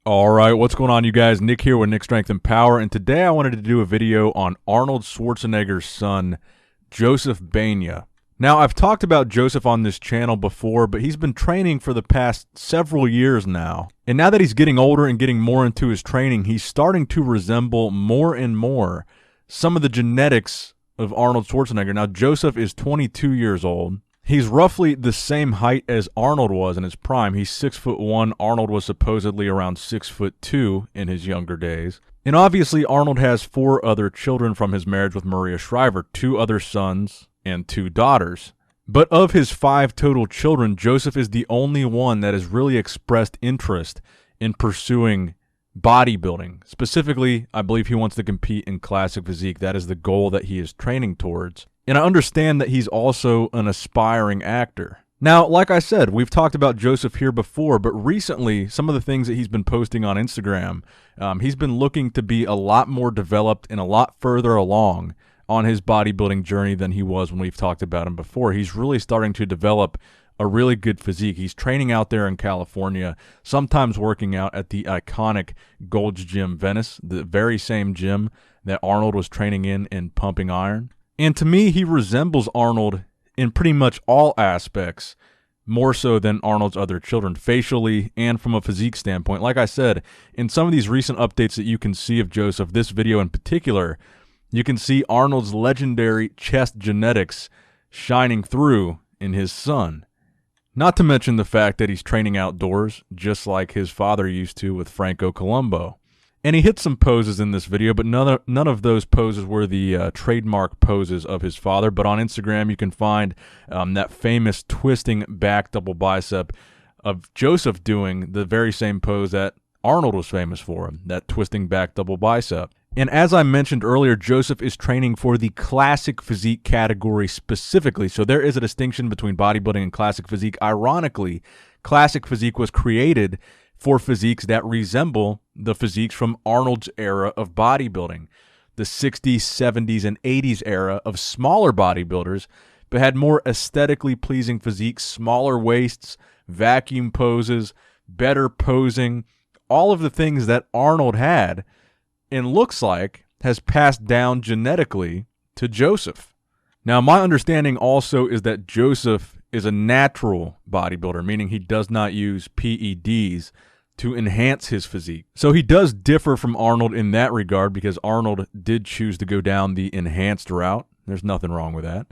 All right, what's going on, you guys? Nick here with Nick Strength and Power, and today I wanted to do a video on Arnold Schwarzenegger's son, Joseph Bania. Now, I've talked about Joseph on this channel before, but he's been training for the past several years now. And now that he's getting older and getting more into his training, he's starting to resemble more and more some of the genetics of Arnold Schwarzenegger. Now, Joseph is 22 years old. He's roughly the same height as Arnold was in his prime. He's 6'1". Arnold was supposedly around 6'2" in his younger days. And obviously, Arnold has 4 other children from his marriage with Maria Shriver, 2 other sons and 2 daughters. But of his 5 total children, Joseph is the only one that has really expressed interest in pursuing bodybuilding. Specifically, I believe he wants to compete in classic physique. That is the goal that he is training towards. And I understand that he's also an aspiring actor. Now, like I said, we've talked about Joseph here before, but recently, some of the things that he's been posting on Instagram, he's been looking to be a lot more developed and a lot further along on his bodybuilding journey than he was when we've talked about him before. He's really starting to develop a really good physique. He's training out there in California, sometimes working out at the iconic Gold's Gym Venice, the very same gym that Arnold was training in pumping iron. And to me, he resembles Arnold in pretty much all aspects, more so than Arnold's other children, facially and from a physique standpoint. Like I said, in some of these recent updates that you can see of Joseph, this video in particular, you can see Arnold's legendary chest genetics shining through in his son. Not to mention the fact that he's training outdoors, just like his father used to with Franco Columbu. And he hit some poses in this video, but none of those poses were the trademark poses of his father. But on Instagram, you can find that famous twisting back double bicep of Joseph doing the very same pose that Arnold was famous for, that twisting back double bicep. And as I mentioned earlier, Joseph is training for the classic physique category specifically. So there is a distinction between bodybuilding and classic physique. Ironically, classic physique was created for physiques that resemble the physiques from Arnold's era of bodybuilding, the 60s, 70s, and 80s era of smaller bodybuilders, but had more aesthetically pleasing physiques, smaller waists, vacuum poses, better posing, all of the things that Arnold had and looks like has passed down genetically to Joseph. Now, my understanding also is that Joseph is a natural bodybuilder, meaning he does not use PEDs to enhance his physique. So he does differ from Arnold in that regard because Arnold did choose to go down the enhanced route. There's nothing wrong with that.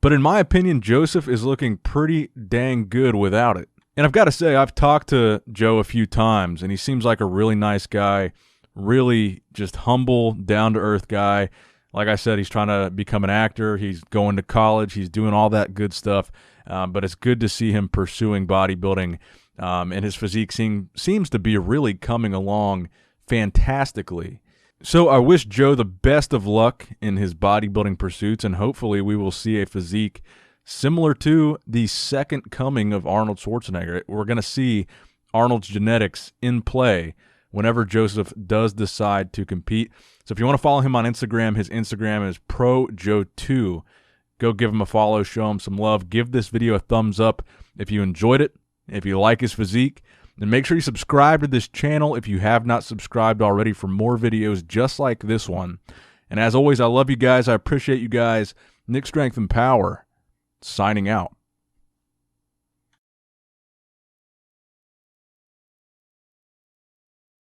But in my opinion, Joseph is looking pretty dang good without it. And I've got to say, I've talked to Joe a few times, and he seems like a really nice guy, really just humble, down-to-earth guy. Like I said, he's trying to become an actor. He's going to college. He's doing all that good stuff. But it's good to see him pursuing bodybuilding. And his physique seems to be really coming along fantastically. So I wish Joe the best of luck in his bodybuilding pursuits, and hopefully we will see a physique similar to the second coming of Arnold Schwarzenegger. We're going to see Arnold's genetics in play whenever Joseph does decide to compete. So if you want to follow him on Instagram, his Instagram is ProJoe2. Go give him a follow, show him some love. Give this video a thumbs up if you enjoyed it, if you like his physique. And make sure you subscribe to this channel if you have not subscribed already for more videos just like this one. And as always, I love you guys. I appreciate you guys. Nick Strength and Power, signing out.